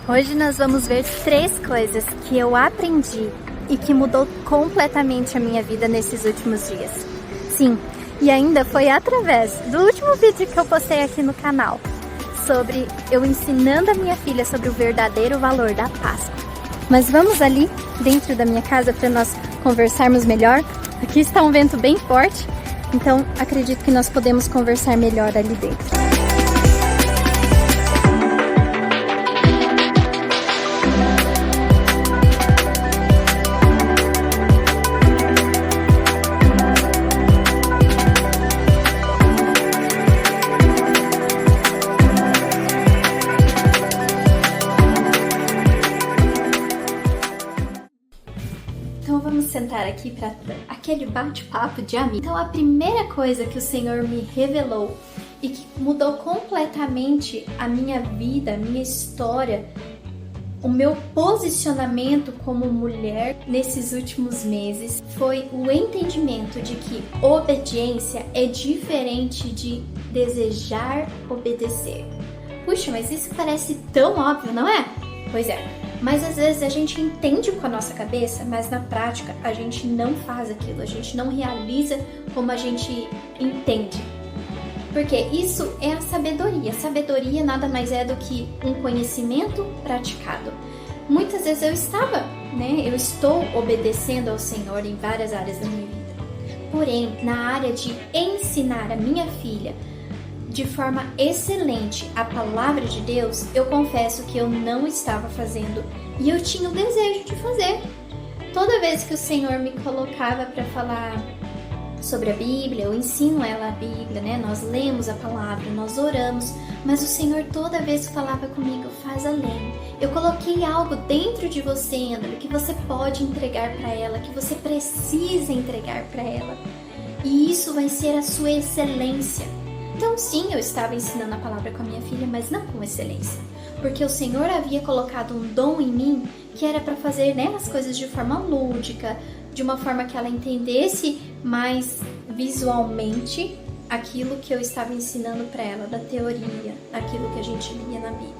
Hoje nós vamos ver 3 coisas que eu aprendi e que mudou completamente a minha vida nesses últimos dias. Sim, e ainda foi através do último vídeo que eu postei aqui no canal, sobre eu ensinando a minha filha sobre o verdadeiro valor da Páscoa. Mas vamos ali dentro da minha casa para nós conversarmos melhor. Aqui está um vento bem forte, então acredito que nós podemos conversar melhor ali dentro. Então vamos sentar aqui para aquele bate-papo de amigo. Então a primeira coisa que o Senhor me revelou e que mudou completamente a minha vida, a minha história, o meu posicionamento como mulher nesses últimos meses foi o entendimento de que obediência é diferente de desejar obedecer. Puxa, mas isso parece tão óbvio, não é? Pois é. Mas às vezes a gente entende com a nossa cabeça, mas na prática a gente não faz aquilo, a gente não realiza como a gente entende. Porque isso é a sabedoria. Sabedoria nada mais é do que um conhecimento praticado. Muitas vezes eu estou obedecendo ao Senhor em várias áreas da minha vida. Porém, na área de ensinar a minha filha de forma excelente a palavra de Deus, eu confesso que eu não estava fazendo e eu tinha o desejo de fazer. Toda vez que o Senhor me colocava para falar sobre a Bíblia, eu ensino ela a Bíblia, né? Nós lemos a palavra, nós oramos, mas o Senhor toda vez falava comigo, faz além. Eu coloquei algo dentro de você, André, que você pode entregar para ela, que você precisa entregar para ela. E isso vai ser a sua excelência. Então sim, eu estava ensinando a palavra com a minha filha, mas não com excelência. Porque o Senhor havia colocado um dom em mim que era para fazer, né, as coisas de forma lúdica, de uma forma que ela entendesse mais visualmente aquilo que eu estava ensinando para ela, da teoria, aquilo que a gente lia na Bíblia.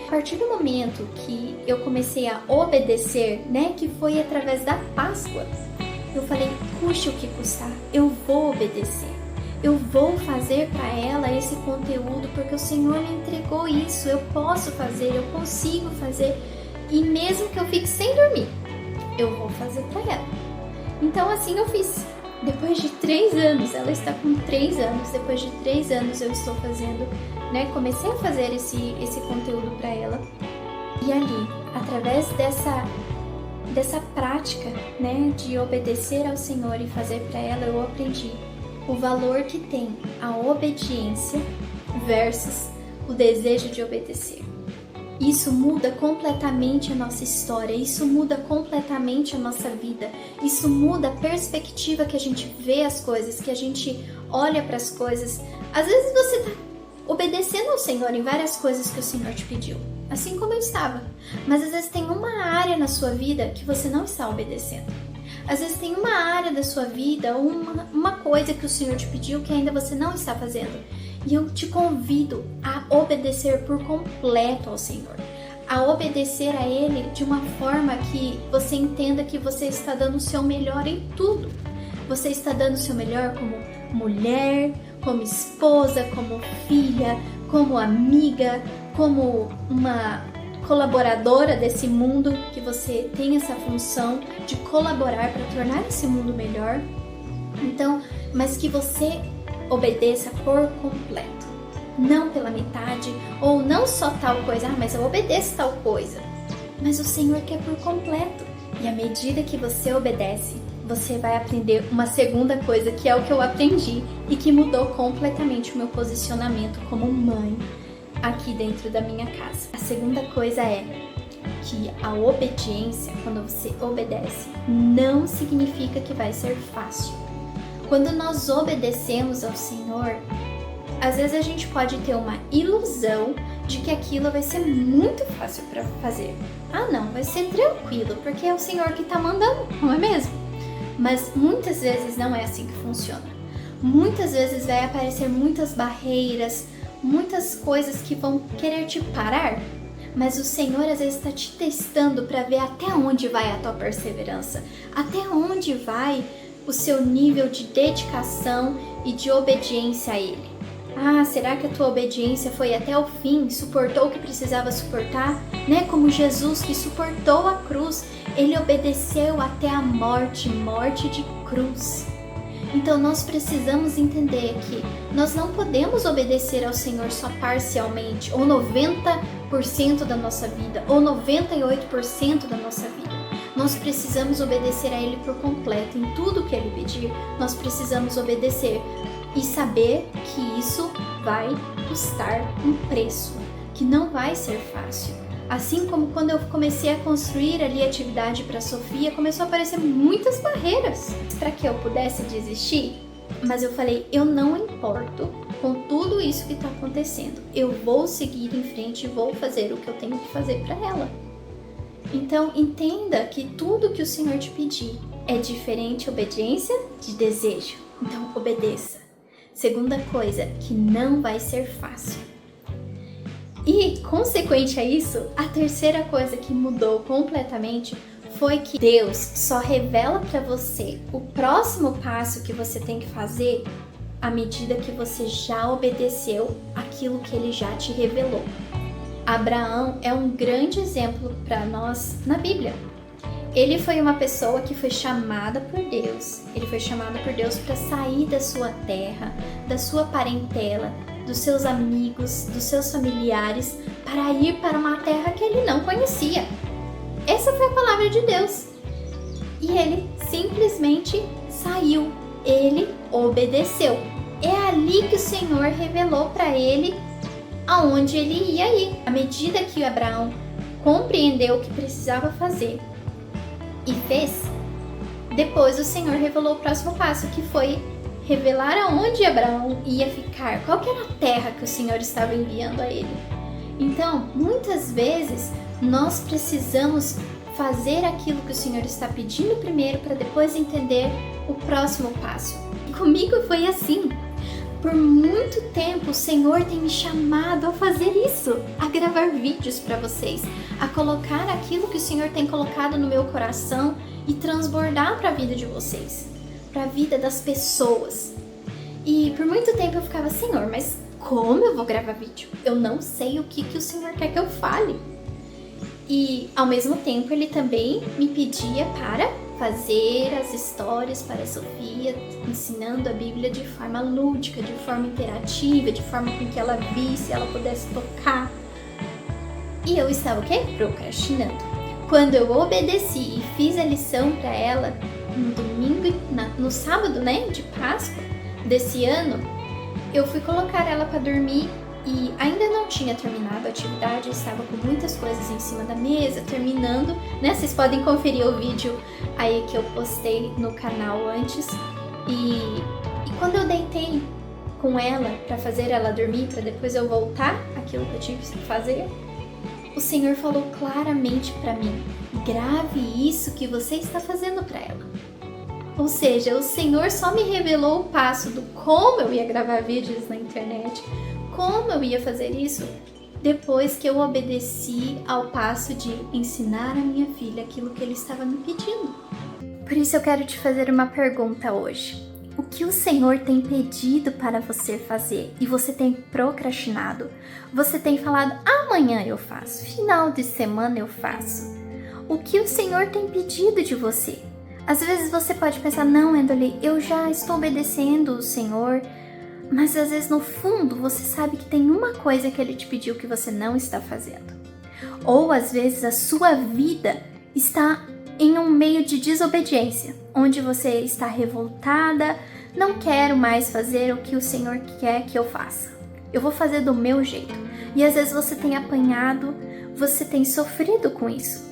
A partir do momento que eu comecei a obedecer, né, que foi através da Páscoa, eu falei, custe o que custar, eu vou obedecer. Eu vou fazer para ela esse conteúdo porque o Senhor me entregou isso, eu posso fazer, eu consigo fazer e mesmo que eu fique sem dormir, eu vou fazer para ela. Então assim eu fiz. Depois de 3 anos, ela está com 3 anos, depois de 3 anos eu estou fazendo, né? Comecei a fazer esse conteúdo para ela e ali, através dessa prática, né, de obedecer ao Senhor e fazer para ela, eu aprendi o valor que tem a obediência versus o desejo de obedecer. Isso muda completamente a nossa história, isso muda completamente a nossa vida, isso muda a perspectiva que a gente vê as coisas, que a gente olha para as coisas. Às vezes você está obedecendo ao Senhor em várias coisas que o Senhor te pediu, assim como eu estava, mas às vezes tem uma área na sua vida que você não está obedecendo. Às vezes tem uma área da sua vida, uma coisa que o Senhor te pediu que ainda você não está fazendo. E eu te convido a obedecer por completo ao Senhor. A obedecer a Ele de uma forma que você entenda que você está dando o seu melhor em tudo. Você está dando o seu melhor como mulher, como esposa, como filha, como amiga, como uma colaboradora desse mundo, que você tem essa função de colaborar para tornar esse mundo melhor. Então, mas que você obedeça por completo, não pela metade, ou não só tal coisa, mas eu obedeço tal coisa, mas o Senhor quer por completo. E à medida que você obedece, você vai aprender uma segunda coisa, que é o que eu aprendi e que mudou completamente o meu posicionamento como mãe aqui dentro da minha casa. A segunda coisa é que a obediência, quando você obedece, não significa que vai ser fácil. Quando nós obedecemos ao Senhor, às vezes a gente pode ter uma ilusão de que aquilo vai ser muito fácil para fazer. Ah não, vai ser tranquilo, porque é o Senhor que está mandando, não é mesmo? Mas muitas vezes não é assim que funciona. Muitas vezes vai aparecer muitas barreiras, muitas coisas que vão querer te parar. Mas o Senhor às vezes está te testando para ver até onde vai a tua perseverança, até onde vai o seu nível de dedicação e de obediência a Ele. Ah, será que a tua obediência foi até o fim? Suportou o que precisava suportar? Né? Como Jesus que suportou a cruz, Ele obedeceu até a morte, morte de cruz. Então nós precisamos entender que nós não podemos obedecer ao Senhor só parcialmente, ou 90% da nossa vida, ou 98% da nossa vida. Nós precisamos obedecer a Ele por completo, em tudo que Ele pedir, nós precisamos obedecer e saber que isso vai custar um preço, que não vai ser fácil. Assim como quando eu comecei a construir ali a atividade para a Sofia, começou a aparecer muitas barreiras para que eu pudesse desistir. Mas eu falei, eu não importo com tudo isso que está acontecendo. Eu vou seguir em frente e vou fazer o que eu tenho que fazer para ela. Então entenda que tudo que o Senhor te pedir é diferente obediência de desejo. Então obedeça. Segunda coisa, que não vai ser fácil. E, consequente a isso, a terceira coisa que mudou completamente foi que Deus só revela para você o próximo passo que você tem que fazer à medida que você já obedeceu aquilo que Ele já te revelou. Abraão é um grande exemplo para nós na Bíblia. Ele foi uma pessoa que foi chamada por Deus. Ele foi chamado por Deus para sair da sua terra, da sua parentela, dos seus amigos, dos seus familiares, para ir para uma terra que ele não conhecia. Essa foi a palavra de Deus. E ele simplesmente saiu. Ele obedeceu. É ali que o Senhor revelou para ele aonde ele ia ir. À medida que Abraão compreendeu o que precisava fazer e fez, depois o Senhor revelou o próximo passo, que foi revelar aonde Abraão ia ficar, qual que era a terra que o Senhor estava enviando a ele. Então, muitas vezes, nós precisamos fazer aquilo que o Senhor está pedindo primeiro para depois entender o próximo passo. E comigo foi assim. Por muito tempo, o Senhor tem me chamado a fazer isso, a gravar vídeos para vocês, a colocar aquilo que o Senhor tem colocado no meu coração e transbordar para a vida de vocês, para a vida das pessoas. E por muito tempo eu ficava, Senhor, mas como eu vou gravar vídeo? Eu não sei o que o Senhor quer que eu fale. E ao mesmo tempo Ele também me pedia para fazer as histórias para a Sofia, ensinando a Bíblia de forma lúdica, de forma interativa, de forma com que ela visse, ela pudesse tocar. E eu estava o quê? Procrastinando. Quando eu obedeci e fiz a lição para ela, no domingo, no sábado, né, de Páscoa desse ano, eu fui colocar ela para dormir e ainda não tinha terminado a atividade, eu estava com muitas coisas em cima da mesa, terminando, né? Vocês podem conferir o vídeo aí que eu postei no canal antes. E quando eu deitei com ela para fazer ela dormir, para depois eu voltar aquilo que eu tive que fazer, o Senhor falou claramente para mim: grave isso que você está fazendo para ela. Ou seja, o Senhor só me revelou o passo do como eu ia gravar vídeos na internet, como eu ia fazer isso, depois que eu obedeci ao passo de ensinar a minha filha aquilo que Ele estava me pedindo. Por isso eu quero te fazer uma pergunta hoje. O que o Senhor tem pedido para você fazer e você tem procrastinado? Você tem falado, amanhã eu faço, final de semana eu faço. O que o Senhor tem pedido de você? Às vezes você pode pensar, não, Endoli, eu já estou obedecendo o Senhor, mas às vezes no fundo você sabe que tem uma coisa que Ele te pediu que você não está fazendo. Ou às vezes a sua vida está em um meio de desobediência, onde você está revoltada, não quero mais fazer o que o Senhor quer que eu faça. Eu vou fazer do meu jeito. E às vezes você tem apanhado, você tem sofrido com isso.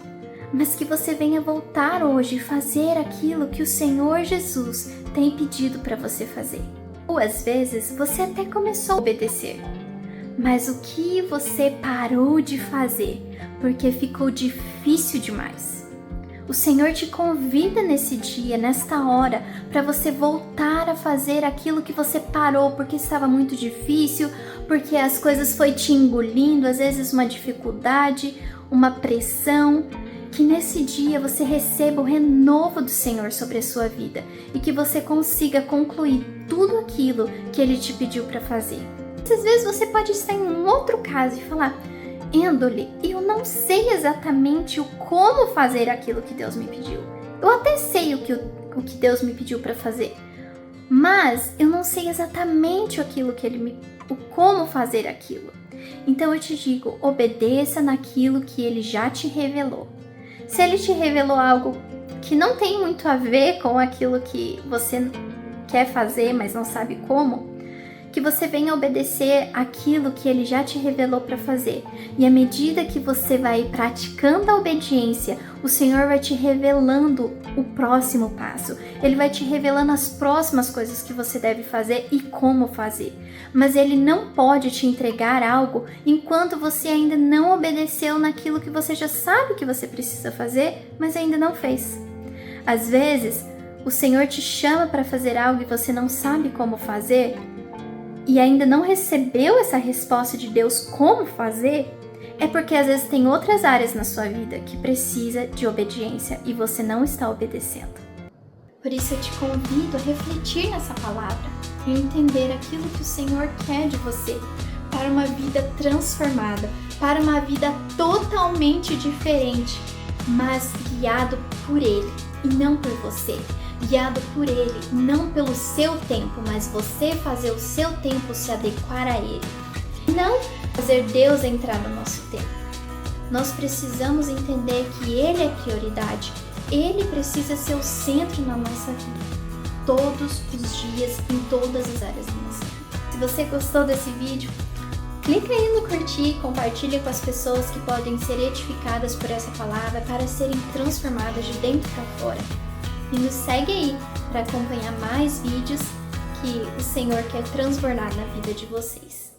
Mas que você venha voltar hoje e fazer aquilo que o Senhor Jesus tem pedido para você fazer. Ou às vezes você até começou a obedecer, mas o que você parou de fazer porque ficou difícil demais? O Senhor te convida nesse dia, nesta hora, para você voltar a fazer aquilo que você parou porque estava muito difícil, porque as coisas foi te engolindo, às vezes uma dificuldade, uma pressão. Que nesse dia você receba o renovo do Senhor sobre a sua vida e que você consiga concluir tudo aquilo que Ele te pediu para fazer. Às vezes você pode estar em um outro caso e falar: Endoli, eu não sei exatamente o como fazer aquilo que Deus me pediu. Eu até sei o que Deus me pediu para fazer, mas eu não sei exatamente o como fazer aquilo. Então eu te digo, obedeça naquilo que Ele já te revelou. Se Ele te revelou algo que não tem muito a ver com aquilo que você quer fazer, mas não sabe como, que você venha obedecer aquilo que Ele já te revelou para fazer. E à medida que você vai praticando a obediência, o Senhor vai te revelando o próximo passo. Ele vai te revelando as próximas coisas que você deve fazer e como fazer. Mas Ele não pode te entregar algo enquanto você ainda não obedeceu naquilo que você já sabe que você precisa fazer, mas ainda não fez. Às vezes, o Senhor te chama para fazer algo e você não sabe como fazer, e ainda não recebeu essa resposta de Deus como fazer, é porque às vezes tem outras áreas na sua vida que precisa de obediência e você não está obedecendo. Por isso eu te convido a refletir nessa palavra e entender aquilo que o Senhor quer de você para uma vida transformada, para uma vida totalmente diferente, mas guiado por Ele e não por você. Guiado por Ele, não pelo seu tempo, mas você fazer o seu tempo se adequar a Ele. Não fazer Deus entrar no nosso tempo. Nós precisamos entender que Ele é prioridade. Ele precisa ser o centro na nossa vida. Todos os dias, em todas as áreas da nossa vida. Se você gostou desse vídeo, clica aí no curtir, compartilha com as pessoas que podem ser edificadas por essa palavra para serem transformadas de dentro para fora. E nos segue aí para acompanhar mais vídeos que o Senhor quer transbordar na vida de vocês.